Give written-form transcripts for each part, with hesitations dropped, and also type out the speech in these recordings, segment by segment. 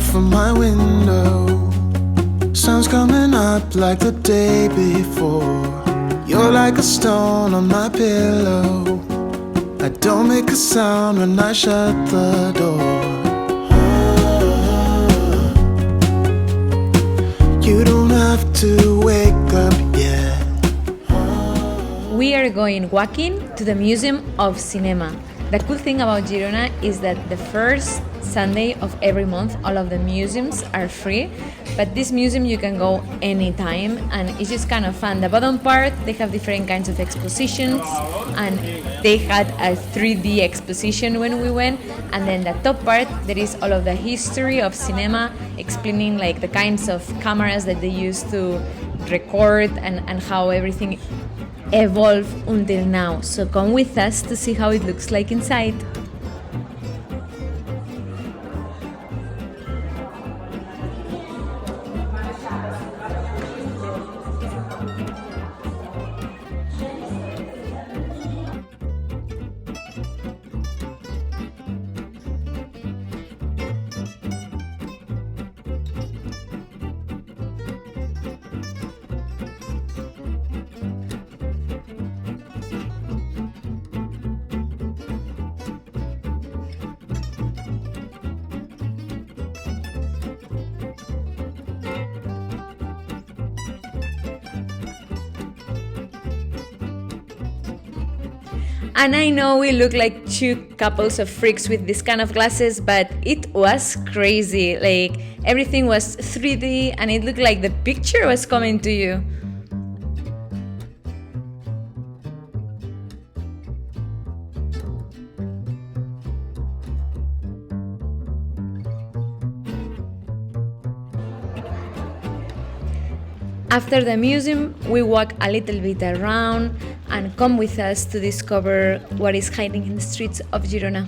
from my window. Sun's coming up like the day before. You're like a stone on my pillow. I don't make a sound when I shut the door. You don't have to wake up yet. We are going walking to the Museum of Cinema. The cool thing about Girona is that the first Sunday of every month all of the museums are free, but this museum you can go anytime and it's just kind of fun. The bottom part, they have different kinds of expositions, and they had a 3D exposition when we went, and then the top part there is all of the history of cinema, explaining like the kinds of cameras that they use to record and how everything evolved until now. So come with us to see how it looks like inside. And I know we look like two couples of freaks with this kind of glasses, but it was crazy. Like everything was 3D and it looked like the picture was coming to you. After the museum, we walk a little bit around and come with us to discover what is hiding in the streets of Girona.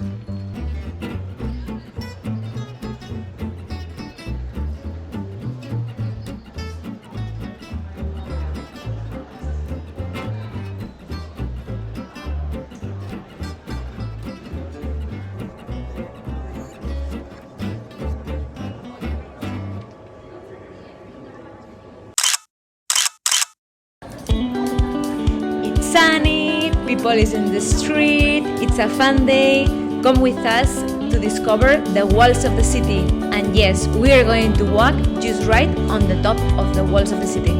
Sunny, people is in the street, it's a fun day. Come with us to discover the walls of the city. And yes, we are going to walk just right on the top of the walls of the city.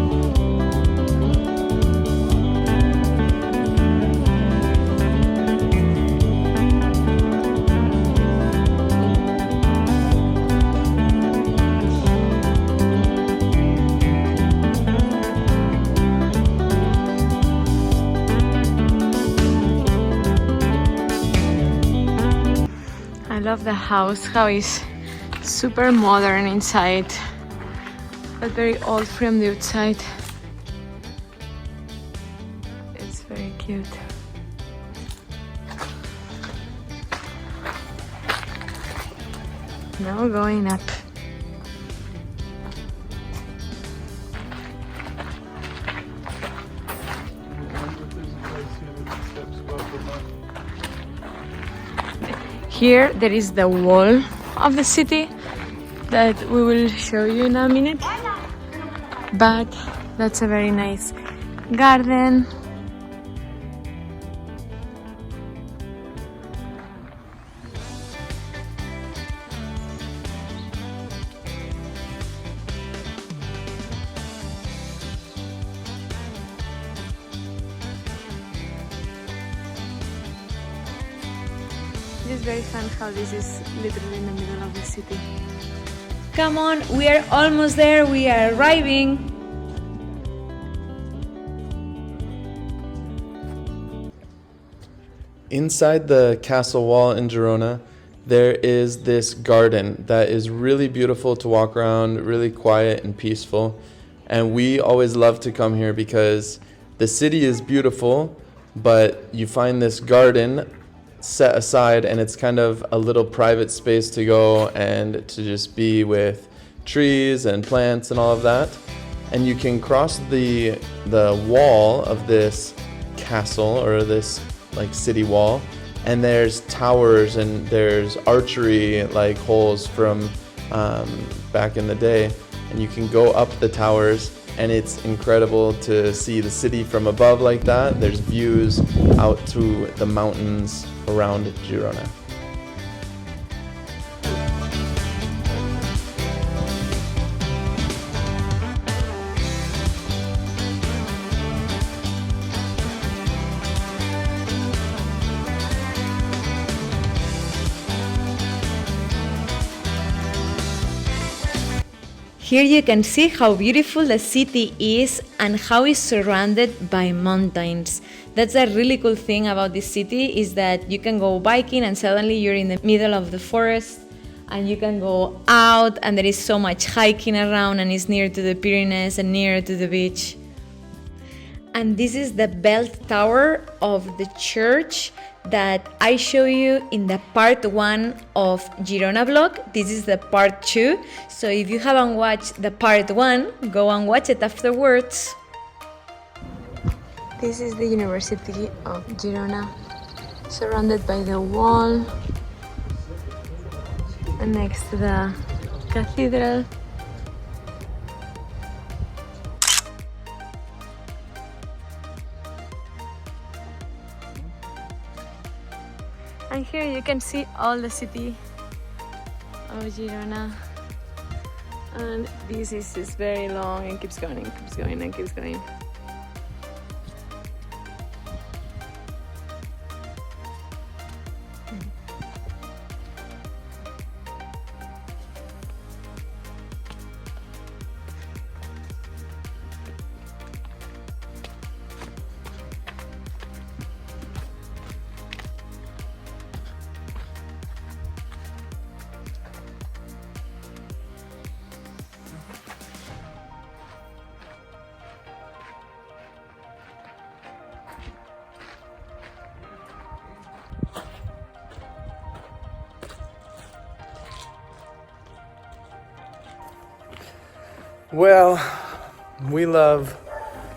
I love the house, how it's super modern inside, but very old from the outside. It's very cute. Now going up. Here there is the wall of the city that we will show you in a minute, but that's a very nice garden. It's very fun how this is literally in the middle of the city. Come on, we are almost there, we are arriving. Inside the castle wall in Girona, there is this garden that is really beautiful to walk around, really quiet and peaceful. And we always love to come here because the city is beautiful, but you find this garden set aside and it's kind of a little private space to go and to just be with trees and plants and all of that. And you can cross the wall of this castle or this like city wall, and there's towers and there's archery like holes from back in the day. And you can go up the towers, and it's incredible to see the city from above like that. There's views out to the mountains around Girona. Here you can see how beautiful the city is and how it's surrounded by mountains. That's a really cool thing about this city, is that you can go biking and suddenly you're in the middle of the forest, and you can go out and there is so much hiking around, and it's near to the Pyrenees and near to the beach. And this is the bell tower of the church that I show you in the part 1 of Girona vlog. This is the part 2, so if you haven't watched the part 1, go and watch it afterwards. This is the University of Girona, surrounded by the wall and next to the cathedral. And here you can see all the city of Girona. And this is just very long and keeps going and keeps going and keeps going. Well, we love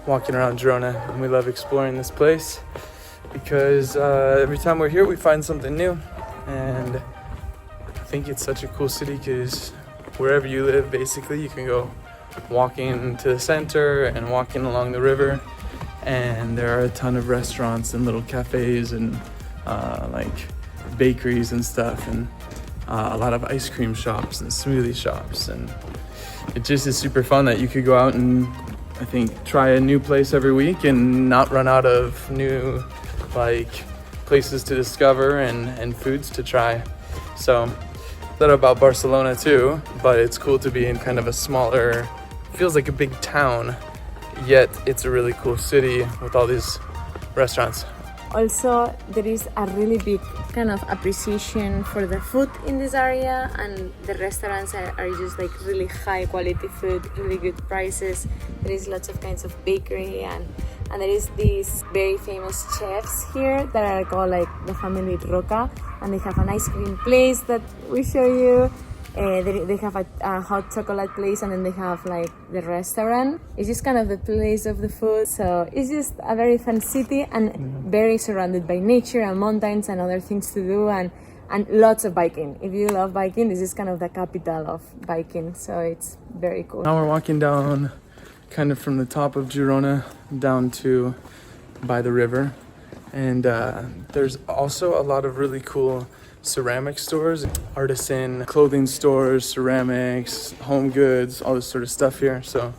walking around Girona and we love exploring this place because every time we're here we find something new, and I think it's such a cool city because wherever you live basically you can go walking to the center and walking along the river, and there are a ton of restaurants and little cafes and like bakeries and stuff, and a lot of ice cream shops and smoothie shops, and it just is super fun that you could go out and I think try a new place every week and not run out of new like places to discover and foods to try. So that about Barcelona too, but it's cool to be in kind of a smaller, feels like a big town, yet it's a really cool city with all these restaurants. Also, there is a really big kind of appreciation for the food in this area, and the restaurants are just like really high quality food, really good prices. There is lots of kinds of bakery, and there is these very famous chefs here that are called like the family Roca, and they have an ice cream place that we show you. They have a hot chocolate place, and then they have like the restaurant. It's just kind of the place of the food. So it's just a very fun city and very surrounded by nature and mountains and other things to do, and lots of biking. If you love biking, this is kind of the capital of biking. So it's very cool. Now we're walking down kind of from the top of Girona down to by the river. And there's also a lot of really cool ceramic stores, artisan clothing stores, ceramics, home goods, all this sort of stuff here. So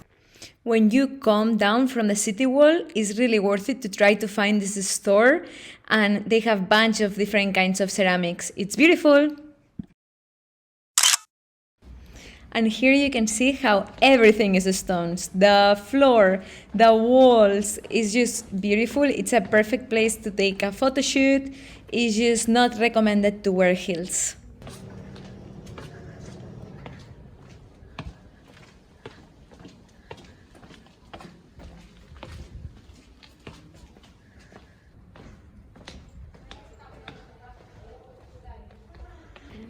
when you come down from the city wall, it's really worth it to try to find this store, and they have a bunch of different kinds of ceramics. It's beautiful. And here you can see how everything is stones. The floor, the walls is just beautiful. It's a perfect place to take a photo shoot. It's just not recommended to wear heels.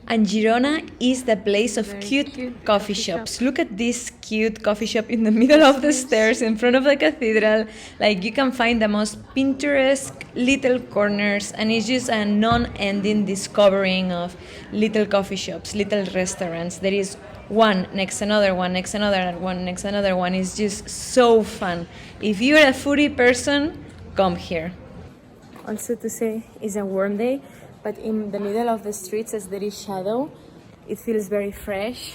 And Girona is the place of cute coffee shops. Look at this cute coffee shop in the middle of the stairs in front of the cathedral. Like, you can find the most Pinterest little corners, and it's just a non-ending discovering of little coffee shops, little restaurants. There is one next another one, next another one, next another one. It's just so fun. If you're a foodie person, come here. Also to say, it's a warm day, but in the middle of the streets, as there is shadow, it feels very fresh.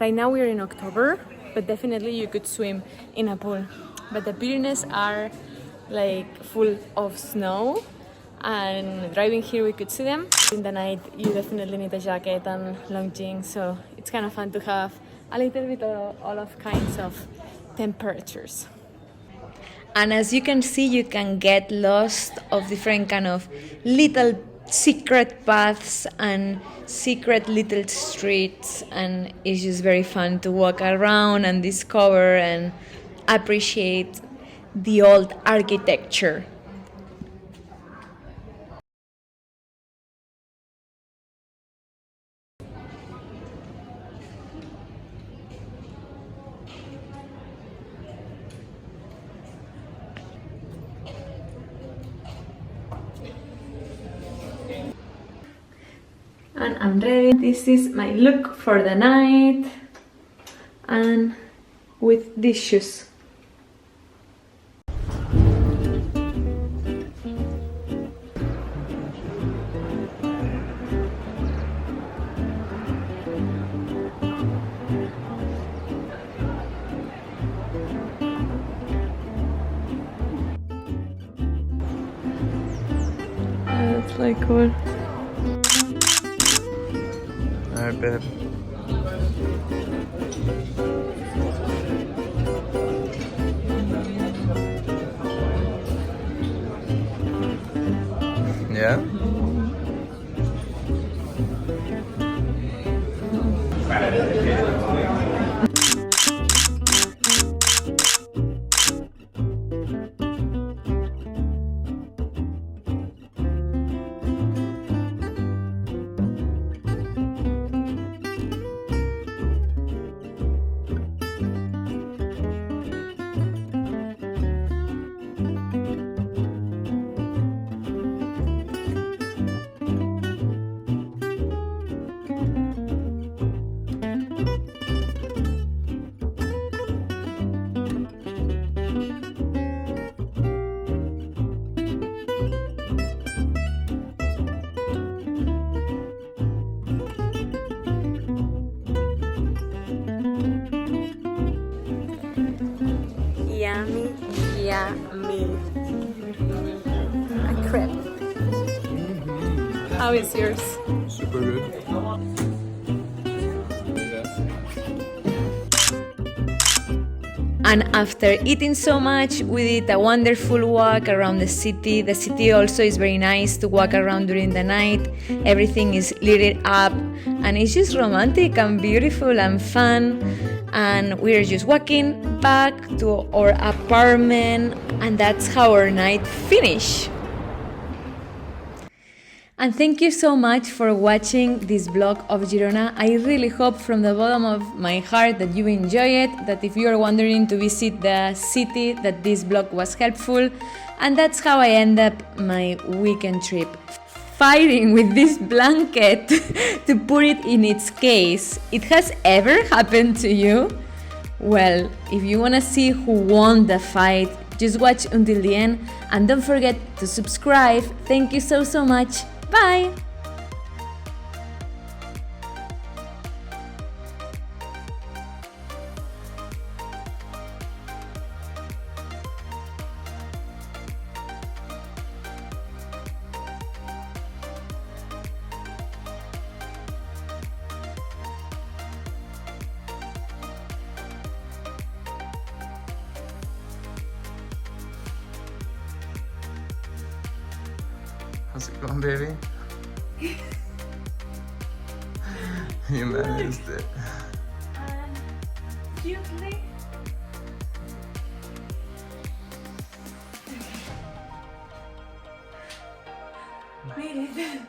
Right now we're in October, but definitely you could swim in a pool. But the Pyrenees are like full of snow, and driving here we could see them. In the night you definitely need a jacket and long jeans, so it's kind of fun to have a little bit of all of kinds of temperatures. And as you can see, you can get lost of different kind of little secret paths and secret little streets, and it's just very fun to walk around and discover and appreciate the old architecture. And I'm ready. This is my look for the night, and with these shoes. That's like cool. Alright, babe. Yeah? Yummy, yummy. A crepe. How is yours? Super good. And after eating so much, we did a wonderful walk around the city. The city also is very nice to walk around during the night. Everything is lit up, and it's just romantic and beautiful and fun. And we're just walking back to our apartment, and that's how our night finished. And thank you so much for watching this vlog of Girona. I really hope from the bottom of my heart that you enjoy it, that if you are wondering to visit the city, that this vlog was helpful. And that's how I end up my weekend trip. Fighting with this blanket to put it in its case. It has ever happened to you? Well, if you want to see who won the fight, just watch until the end, and don't forget to subscribe. Thank you so much. Bye! How's it going, baby? You managed it. Cutely. Made it.